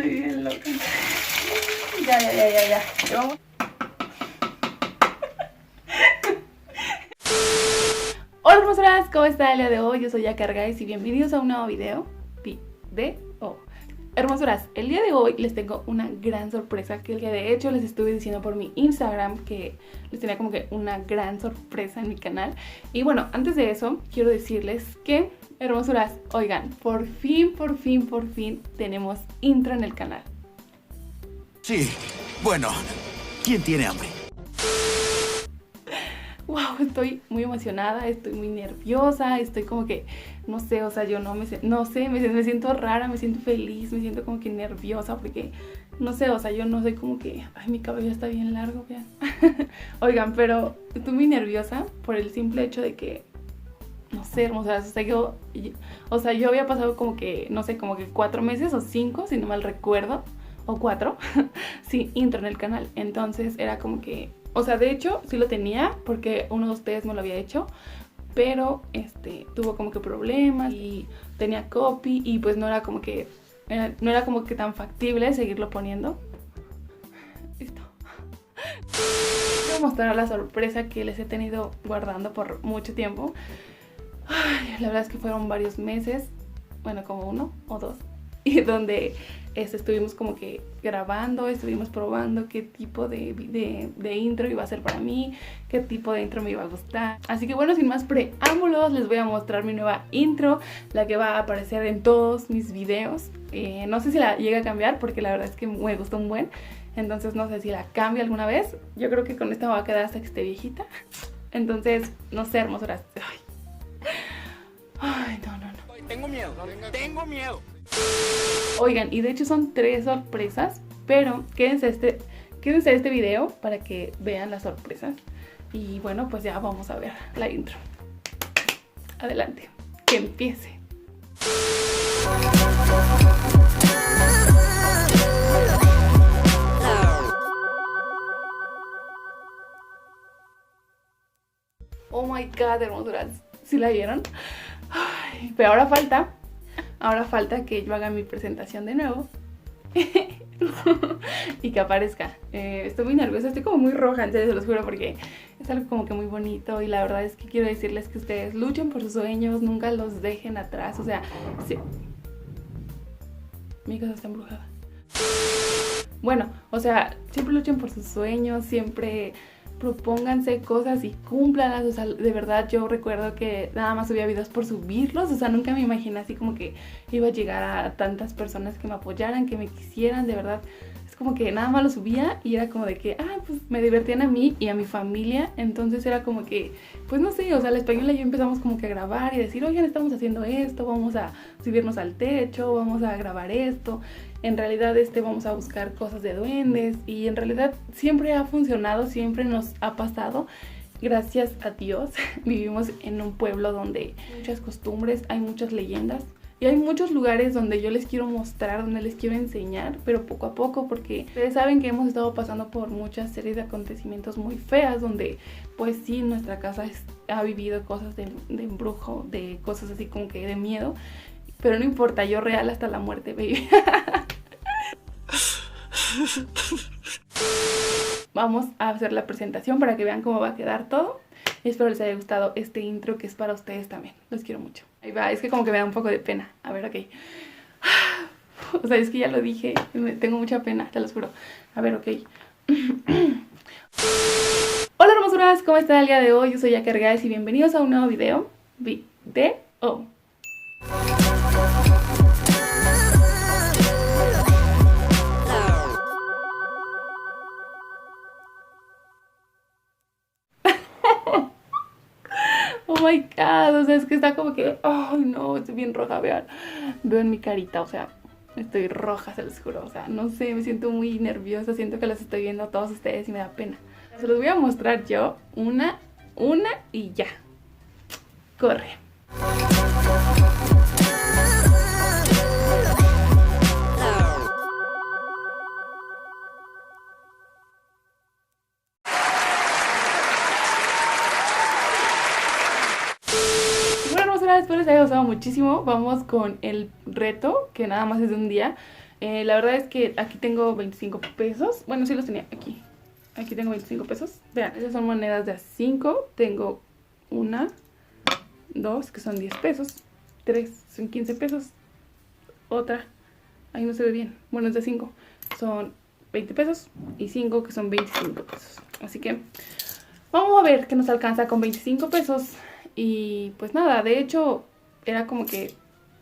Estoy bien loca. Ya. Vamos. Hola hermosuras, ¿cómo está el día de hoy? Yo soy Jackie Argaiz y bienvenidos a un nuevo video. Hermosuras, el día de hoy les tengo una gran sorpresa que de hecho les estuve diciendo por mi Instagram que les tenía como que una gran sorpresa en mi canal. Y bueno, antes de eso quiero decirles que, hermosuras, oigan, por fin tenemos intro en el canal. Sí, bueno, ¿quién tiene hambre? Wow, estoy muy emocionada, estoy muy nerviosa, estoy como que, no sé, o sea, yo no sé, me siento rara, me siento feliz, me siento como que nerviosa porque, no sé, o sea, yo no soy como que, ay, mi cabello está bien largo, vean. Oigan, pero estoy muy nerviosa por el simple hecho de que, no sé, hermosas, o sea, yo había pasado como que, no sé, como que 4 meses o 5, si no mal recuerdo, o 4, sin intro en el canal, entonces era como que, o sea, de hecho sí lo tenía porque uno de ustedes me lo había hecho, pero tuvo como que problemas y tenía copy y pues no era como que tan factible seguirlo poniendo. Listo. Voy a mostrar la sorpresa que les he tenido guardando por mucho tiempo. Ay, la verdad es que fueron varios meses, bueno, como 1 o 2, y donde estuvimos como que grabando, estuvimos probando qué tipo de intro iba a ser para mí, qué tipo de intro me iba a gustar. Así que bueno, sin más preámbulos, les voy a mostrar mi nueva intro, la que va a aparecer en todos mis videos. No sé si la llega a cambiar porque la verdad es que me gustó un buen, entonces no sé si la cambio alguna vez. Yo creo que con esta me va a quedar hasta que esté viejita. Entonces, no sé, hermosuras. Ay, no. Tengo miedo. Oigan, y de hecho son 3 sorpresas, pero quédense a este video para que vean las sorpresas. Y bueno, pues ya vamos a ver la intro. Adelante, que empiece. Oh my god, hermosuras, ¿sí la vieron? Ay, pero ahora falta que yo haga mi presentación de nuevo y que aparezca. Estoy muy nerviosa, estoy como muy roja, en serio, se los juro, porque es algo como que muy bonito y la verdad es que quiero decirles que ustedes luchen por sus sueños, nunca los dejen atrás, o sea, sí. Mi casa está embrujada. Bueno, o sea, siempre luchen por sus sueños, siempre propónganse cosas y cúmplanlas. O sea, de verdad yo recuerdo que nada más subía videos por subirlos, o sea, nunca me imaginé así como que iba a llegar a tantas personas que me apoyaran, que me quisieran, de verdad. Es como que nada más lo subía y era como de que, pues me divertían a mí y a mi familia, entonces era como que, pues no sé, o sea, la española y yo empezamos como que a grabar y decir, oigan, estamos haciendo esto, vamos a subirnos al techo, vamos a grabar esto. En realidad vamos a buscar cosas de duendes y en realidad siempre ha funcionado, siempre nos ha pasado. Gracias a Dios vivimos en un pueblo donde hay muchas costumbres, hay muchas leyendas y hay muchos lugares donde yo les quiero mostrar, donde les quiero enseñar, pero poco a poco, porque ustedes saben que hemos estado pasando por muchas series de acontecimientos muy feas, donde pues sí, nuestra casa ha vivido cosas de embrujo, de cosas así como que de miedo, pero no importa, yo real hasta la muerte, baby. Vamos a hacer la presentación para que vean cómo va a quedar todo. Espero les haya gustado este intro que es para ustedes también. Los quiero mucho. Ahí va, es que como que me da un poco de pena. A ver, ok. O sea, es que ya lo dije, tengo mucha pena, te lo juro. A ver, ok. Hola hermosuras, ¿cómo están el día de hoy? Yo soy Jackie Argaiz y bienvenidos a un nuevo video. Oh my god, o sea, es que está como que, ay no, estoy bien roja, vean, veo en mi carita, o sea, estoy roja, se los juro, o sea, no sé, me siento muy nerviosa, siento que los estoy viendo a todos ustedes y me da pena. Se los voy a mostrar yo, una y ya, corre. Espero les haya gustado muchísimo. Vamos con el reto, que nada más es de un día. La verdad es que aquí tengo 25 pesos. Bueno, sí los tenía aquí. Aquí tengo 25 pesos. Vean, esas son monedas de a 5. Tengo una, dos, que son 10 pesos. 3 son 15 pesos. Otra, ahí no se ve bien. Bueno, es de 5. Son 20 pesos. Y 5, que son 25 pesos. Así que vamos a ver qué nos alcanza con 25 pesos. Y pues nada, de hecho, era como que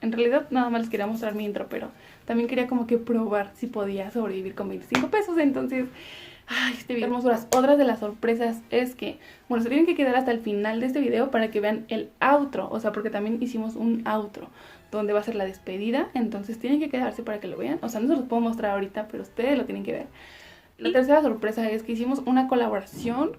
en realidad nada más les quería mostrar mi intro, pero también quería como que probar si podía sobrevivir con 25 pesos. Entonces, ay, este video, hermosuras. Otra de las sorpresas es que, bueno, se tienen que quedar hasta el final de este video para que vean el outro. O sea, porque también hicimos un outro donde va a ser la despedida. Entonces tienen que quedarse para que lo vean. O sea, no se los puedo mostrar ahorita, pero ustedes lo tienen que ver. La tercera sorpresa es que hicimos una colaboración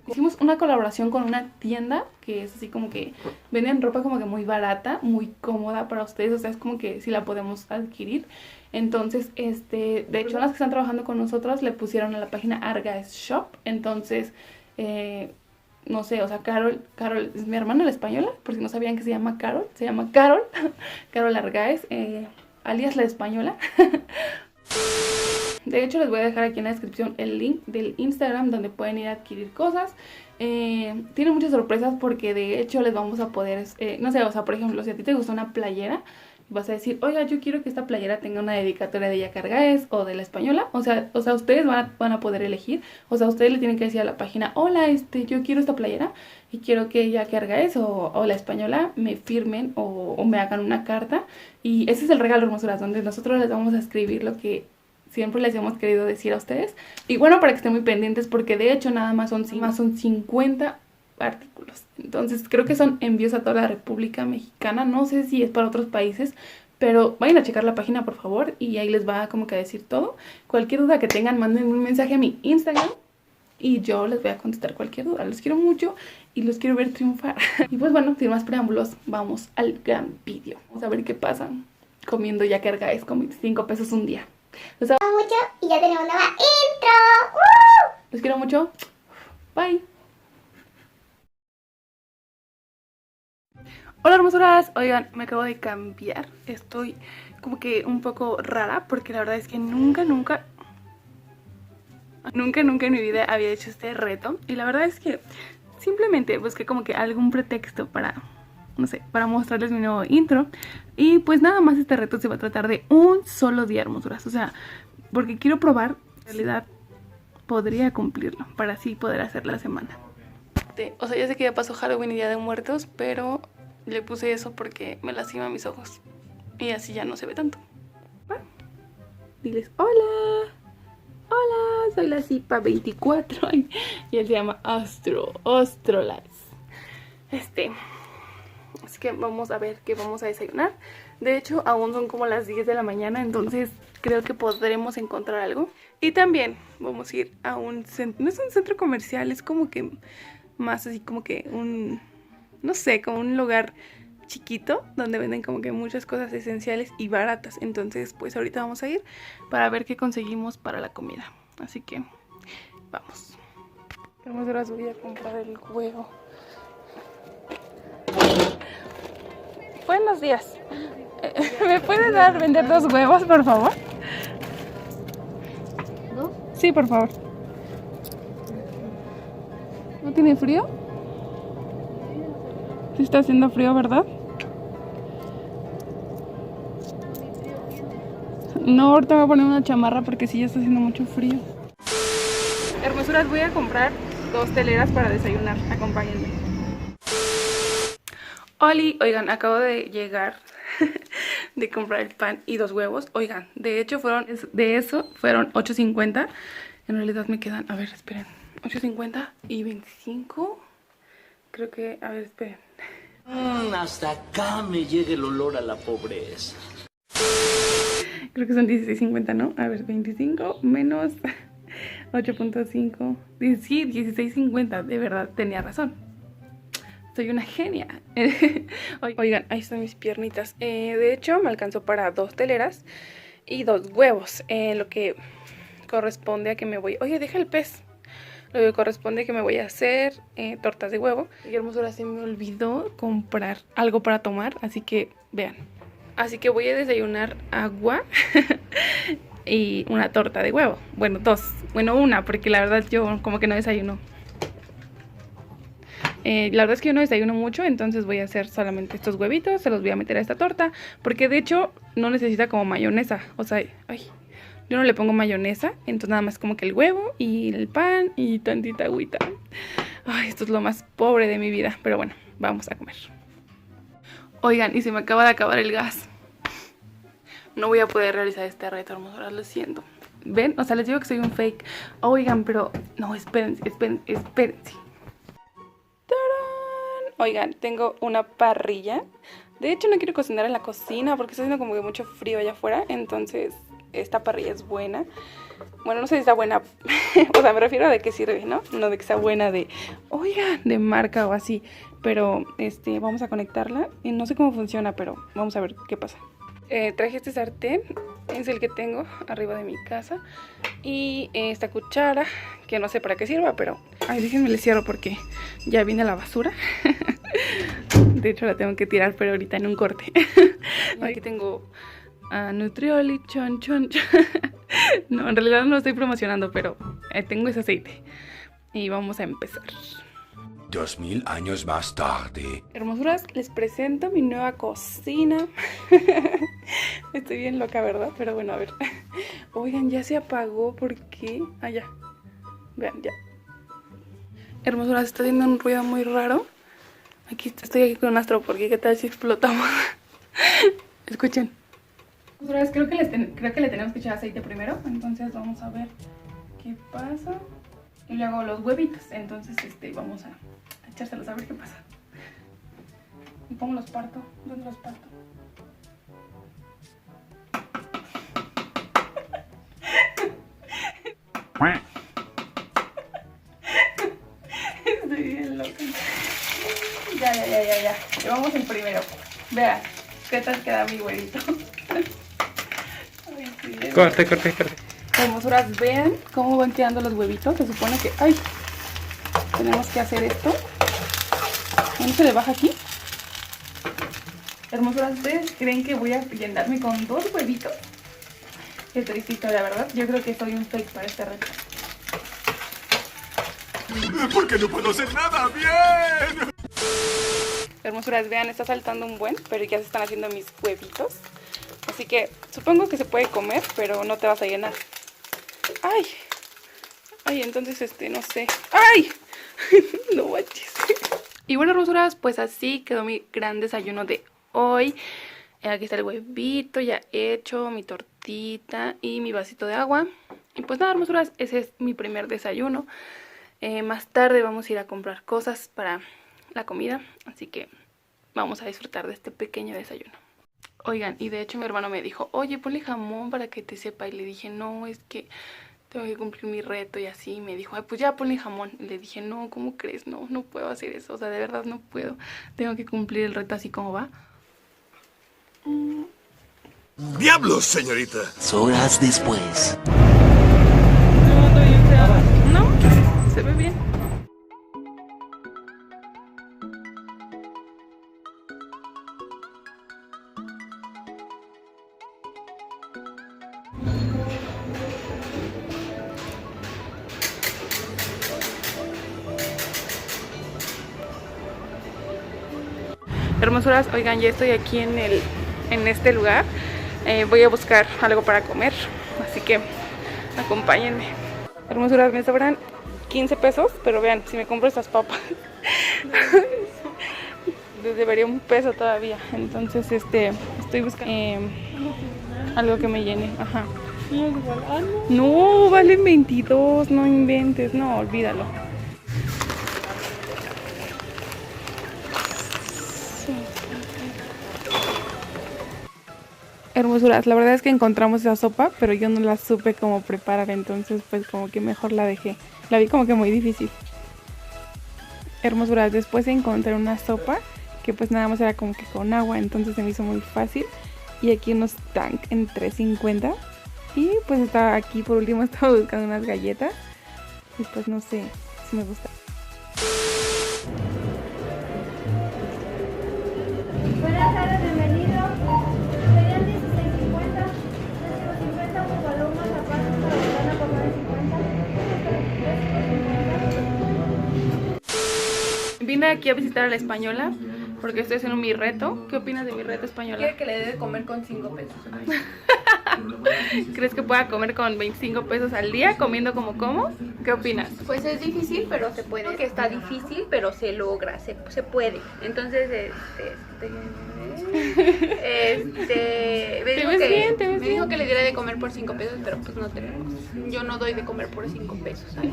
con una tienda que es así como que venden ropa como que muy barata, muy cómoda para ustedes, o sea, es como que sí la podemos adquirir. Entonces, de hecho, las que están trabajando con nosotros le pusieron a la página Argaes Shop. Entonces, no sé, o sea, Carol es mi hermana la española, por si no sabían que se llama Carol, Carol Argaes, alias la española. De hecho, les voy a dejar aquí en la descripción el link del Instagram donde pueden ir a adquirir cosas. Tiene muchas sorpresas porque de hecho les vamos a poder, no sé, o sea, por ejemplo, si a ti te gusta una playera, vas a decir, oiga, yo quiero que esta playera tenga una dedicatoria de Yaque Argaes o de la española. O sea, ustedes van a poder elegir. O sea, ustedes le tienen que decir a la página, hola, yo quiero esta playera y quiero que Yaque Argaes o la española me firmen o me hagan una carta. Y ese es el regalo, hermosuras, donde nosotros les vamos a escribir lo que siempre les hemos querido decir a ustedes. Y bueno, para que estén muy pendientes porque de hecho nada más son 50 artículos. Entonces creo que son envíos a toda la República Mexicana. No sé si es para otros países, pero vayan a checar la página por favor y ahí les va como que a decir todo. Cualquier duda que tengan, manden un mensaje a mi Instagram y yo les voy a contestar cualquier duda. Los quiero mucho y los quiero ver triunfar. Y pues bueno, sin más preámbulos, vamos al gran vídeo. Vamos a ver qué pasa comiendo Yaque Argaes con 25 pesos un día. Los amo mucho y ya tenemos nueva intro. ¡Woo! Los quiero mucho. Bye. Hola hermosuras. Oigan, me acabo de cambiar. Estoy como que un poco rara porque la verdad es que nunca en mi vida había hecho este reto. Y la verdad es que simplemente busqué como que algún pretexto para, no sé, para mostrarles mi nuevo intro. Y pues nada más este reto se va a tratar de un solo día, hermosuras. O sea, porque quiero probar, en realidad podría cumplirlo para así poder hacer la semana. O sea, ya sé que ya pasó Halloween y Día de Muertos, pero le puse eso porque me lastima mis ojos. Y así ya no se ve tanto. ¿Va? Diles, hola. Hola, soy la Zipa 24. Y él se llama Astrolife. Así que vamos a ver qué vamos a desayunar. De hecho, aún son como las 10 de la mañana, entonces creo que podremos encontrar algo. Y también vamos a ir a un centro, no es un centro comercial, es como que más así como que un, no sé, como un lugar chiquito donde venden como que muchas cosas esenciales y baratas. Entonces pues ahorita vamos a ir para ver qué conseguimos para la comida. Así que vamos. Ahora voy a comprar el huevo. Buenos días. ¿Me puede vender 2 huevos, por favor? ¿2? Sí, por favor. ¿No tiene frío? Sí está haciendo frío, ¿verdad? No, ahorita voy a poner una chamarra porque sí ya está haciendo mucho frío. Hermosuras, voy a comprar 2 teleras para desayunar. Acompáñenme. Oli, oigan, acabo de llegar de comprar el pan y 2 huevos. Oigan, de hecho fueron 8.50. En realidad me quedan, a ver, esperen, 8.50 y 25. Creo que, a ver, esperen. Hasta acá me llega el olor a la pobreza. Creo que son 16.50, ¿no? A ver, 25 menos 8.5. Sí, 16.50, de verdad, tenía razón. Soy una genia. Oigan, ahí están mis piernitas. De hecho, me alcanzó para 2 teleras y 2 huevos. Lo que corresponde a que me voy... Oye, deja el pez. Lo que corresponde a que me voy a hacer tortas de huevo. Y hermosura, se me olvidó comprar algo para tomar. Así que, vean. Así que voy a desayunar agua y una torta de huevo. Bueno, dos. Bueno, una, porque la verdad yo como que no desayuno. La verdad es que yo no desayuno mucho, entonces voy a hacer solamente estos huevitos, se los voy a meter a esta torta, porque de hecho no necesita como mayonesa, o sea, ay, yo no le pongo mayonesa, entonces nada más como que el huevo y el pan y tantita agüita. Ay, esto es lo más pobre de mi vida, pero bueno, vamos a comer. Oigan, y se me acaba de acabar el gas. No voy a poder realizar este reto, hermosuras, lo siento. ¿Ven? O sea, les digo que soy un fake. Oigan, pero... no, espérense. ¡Tarán! Oigan, tengo una parrilla. De hecho, no quiero cocinar en la cocina porque está haciendo como que mucho frío allá afuera. Entonces, esta parrilla es buena. Bueno, no sé si está buena. O sea, me refiero a de qué sirve, ¿no? No de que sea buena de... oigan, de marca o así. Pero, vamos a conectarla. Y no sé cómo funciona, pero vamos a ver qué pasa. Traje este sartén, es el que tengo arriba de mi casa. Y esta cuchara, que no sé para qué sirva, pero... ay, déjenme le cierro porque ya viene la basura. De hecho la tengo que tirar, pero ahorita en un corte. Aquí tengo Nutrioli, chon. No, en realidad no lo estoy promocionando, pero tengo ese aceite. Y vamos a empezar. 2000 años más tarde. Hermosuras, les presento mi nueva cocina. Estoy bien loca, ¿verdad? Pero bueno, a ver. Oigan, ya se apagó. ¿Por qué? Ah, ya. Vean, ya. Hermosuras, está haciendo un ruido muy raro. Estoy aquí con un astro, porque ¿qué tal si explotamos? Escuchen. Hermosuras, creo que le tenemos que echar aceite primero. Entonces vamos a ver qué pasa. Y luego los huevitos. Entonces vamos a echárselos a ver qué pasa. ¿Y cómo los parto? ¿Dónde los parto? Estoy bien loca. Ya. Llevamos el primero. Vean, ¿qué tal queda mi huevito? Corte. Hermosuras, vean cómo van quedando los huevitos. Se supone que... ¡ay! Tenemos que hacer esto. ¿Dónde se le baja aquí? Hermosuras, ¿ustedes creen que voy a llenarme con 2 huevitos? Qué tristito, la verdad. Yo creo que soy un fake para este reto. ¿Por qué no puedo hacer nada bien? Hermosuras, vean, está saltando un buen, pero ya se están haciendo mis huevitos. Así que supongo que se puede comer, pero no te vas a llenar. Ay, entonces no sé. ¡Ay! No manches. Y bueno, hermosuras, pues así quedó mi gran desayuno de hoy. Aquí está el huevito ya hecho, mi tortita y mi vasito de agua. Y pues nada, hermosuras, ese es mi primer desayuno. Más tarde vamos a ir a comprar cosas para la comida, así que vamos a disfrutar de este pequeño desayuno. Oigan, y de hecho mi hermano me dijo, oye, ponle jamón para que te sepa. Y le dije, no, es que tengo que cumplir mi reto y así. Y me dijo, ay, pues ya ponle jamón. Y le dije, no, ¿cómo crees? No puedo hacer eso. O sea, de verdad no puedo. Tengo que cumplir el reto así como va. ¡Diablos, señorita! Horas después. No, se ve bien. Hermosuras, oigan, ya estoy aquí en este lugar. Voy a buscar algo para comer, así que acompáñenme. Hermosuras, me sobran 15 pesos, pero vean, si me compro estas papas les debería un peso todavía. Entonces estoy buscando algo que me llene. Ajá. No, valen 22, no inventes, no, olvídalo. Hermosuras, la verdad es que encontramos esa sopa, pero yo no la supe cómo preparar, entonces pues como que mejor la dejé. La vi como que muy difícil. Hermosuras, después encontré una sopa que pues nada más era como que con agua, entonces se me hizo muy fácil. Y aquí unos tank en 3.50. Y pues estaba aquí, por último estaba buscando unas galletas. Y pues no sé si me gusta. Buenas tardes, bienvenidos. Serían 16.50, 13.50 un paloma. vine aquí a visitar a la española porque estoy haciendo mi reto. ¿Qué opinas de mi reto española? Quiere que le debe comer con 5 pesos. ¿Crees que pueda comer con 25 pesos al día comiendo como? ¿Qué opinas? Pues es difícil, pero se puede. Creo que está difícil, pero se logra, se puede. Entonces, me dijo que le diera de comer por 5 pesos, pero pues no tenemos. Yo no doy de comer por 5 pesos, ¿sabes?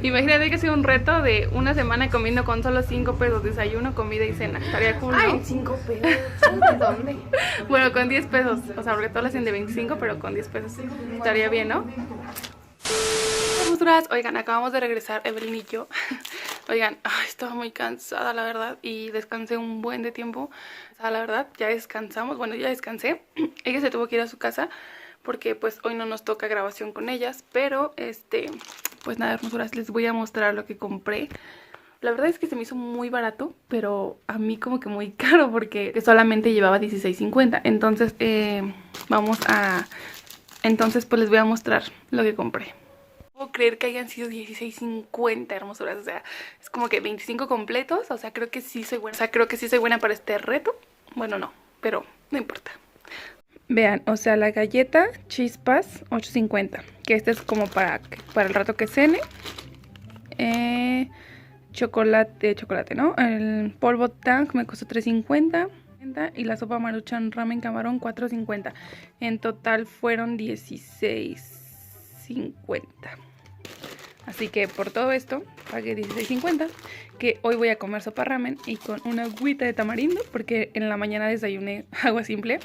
Imagínate que sea un reto de una semana comiendo con solo 5 pesos, desayuno, comida y cena. Estaría cool, ¿no? Ay, 5 pesos. ¿De dónde? Bueno, con 10 pesos. O sea, porque todos lo hacen de 25, pero con 10 pesos. Estaría bien, ¿no? Hermosuras, oigan, acabamos de regresar Evelyn y yo. Oigan, estaba muy cansada, la verdad, y descansé un buen de tiempo. O sea, la verdad, ya descansamos. Bueno, ya descansé. Ella se tuvo que ir a su casa porque pues hoy no nos toca grabación con ellas, pero pues nada, hermosuras, les voy a mostrar lo que compré. La verdad es que se me hizo muy barato, pero a mí como que muy caro porque solamente llevaba $16.50. Entonces, entonces pues les voy a mostrar lo que compré. No puedo creer que hayan sido $16.50, hermosuras. O sea, es como que 25 completos. O sea, creo que sí soy buena. O sea, creo que sí soy buena para este reto. Bueno, no, pero no importa. Vean, o sea, la galleta Chispas, $8.50. Que este es como para el rato que cene. Chocolate, ¿no? El polvo Tang me costó $3.50. Y la sopa Maruchan ramen camarón $4.50. En total fueron $16.50. Así que por todo esto pagué $16.50. Que hoy voy a comer sopa ramen y con una agüita de tamarindo, porque en la mañana desayuné agua simple.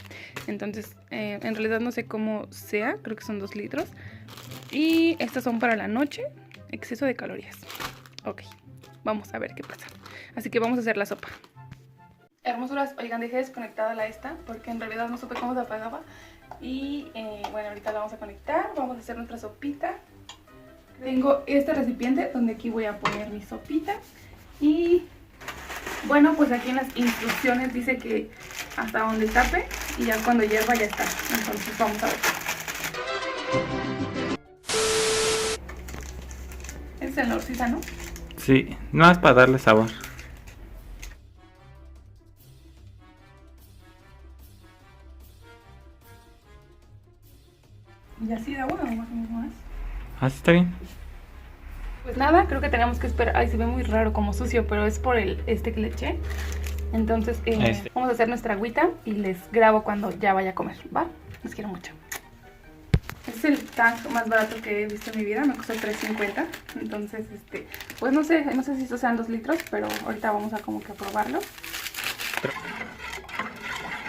Entonces en realidad no sé cómo sea, creo que son 2 litros. Y estas son para la noche. Exceso de calorías. Ok, vamos a ver qué pasa. Así que vamos a hacer la sopa. Hermosuras, oigan, dejé desconectada la esta porque en realidad no supe cómo se apagaba. Y bueno, ahorita la vamos a conectar. Vamos a hacer nuestra sopita. Tengo este recipiente donde aquí voy a poner mi sopita. Y bueno, pues aquí en las instrucciones dice que hasta donde tape y ya cuando hierva ya está. Entonces vamos a ver. Es el Norcisa, ¿no? Sí, no es para darle sabor. ¿Y así de agua o más o menos más? Así está bien. Pues nada, creo que tenemos que esperar. Ay, se ve muy raro, como sucio, pero es por el que le eché. Entonces, vamos a hacer nuestra agüita y les grabo cuando ya vaya a comer, ¿va? Los quiero mucho. Este es el tank más barato que he visto en mi vida, me costó $3.50. Entonces, pues no sé si estos sean 2 litros, pero ahorita vamos a como que probarlo.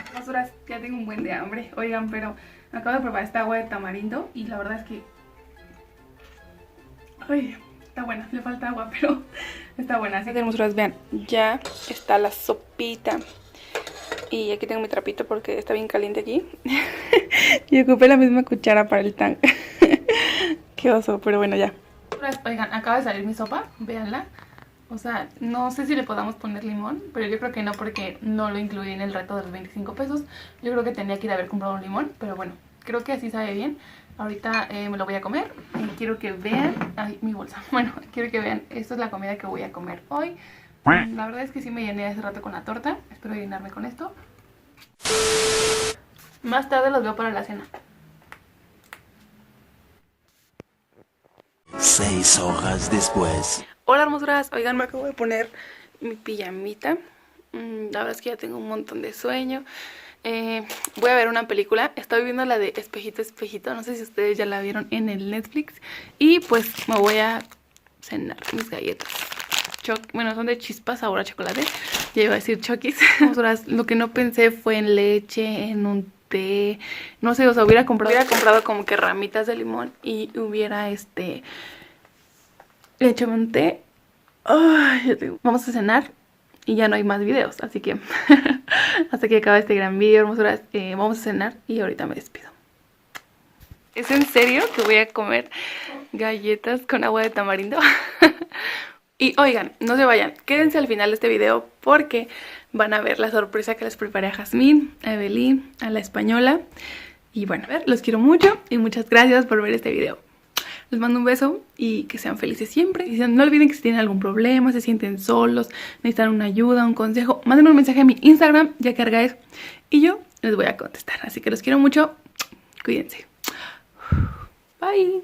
Hermosuras, ya tengo un buen de hambre. Oigan, pero acabo de probar esta agua de tamarindo y la verdad es que... Ay, está buena, le falta agua, pero está buena. Así que, hermosuras, vean, ya está la sopita. Y aquí tengo mi trapito porque está bien caliente aquí. Y ocupé la misma cuchara para el tank. Qué oso, pero bueno, ya. Oigan, acaba de salir mi sopa, véanla. O sea, no sé si le podamos poner limón, pero yo creo que no porque no lo incluí en el reto de los 25 pesos. Yo creo que tenía que ir a haber comprado un limón, pero bueno, creo que así sabe bien. Ahorita me lo voy a comer. Quiero que vean... Ay, mi bolsa. Bueno, quiero que vean, esto es la comida que voy a comer hoy. La verdad es que sí me llené hace rato con la torta. Espero llenarme con esto. Más tarde los veo para la cena. 6 horas después. Hola, hermosuras. Oigan, me acabo de poner mi pijamita. La verdad es que ya tengo un montón de sueño. Voy a ver una película. Estoy viendo la de Espejito, Espejito. No sé si ustedes ya la vieron en el Netflix. Y pues me voy a cenar mis galletas. Bueno, son de Chispas, sabor a chocolate. Ya iba a decir Chokis. Lo que no pensé fue en leche, en un té. No sé, o sea, hubiera comprado como que ramitas de limón y hubiera hecho un té. Ay, vamos a cenar y ya no hay más videos, así que hasta que acabe este gran video, hermosuras. Vamos a cenar y ahorita me despido. ¿Es en serio que voy a comer galletas con agua de tamarindo? Y oigan, no se vayan, quédense al final de este video porque van a ver la sorpresa que les preparé a Jazmín, a Evelyn, a la española. Y bueno, a ver, los quiero mucho y muchas gracias por ver este video. Les mando un beso y que sean felices siempre. Y no olviden que si tienen algún problema, se sienten solos, necesitan una ayuda, un consejo, manden un mensaje a mi Instagram, Jackie y yo les voy a contestar. Así que los quiero mucho. Cuídense. Bye.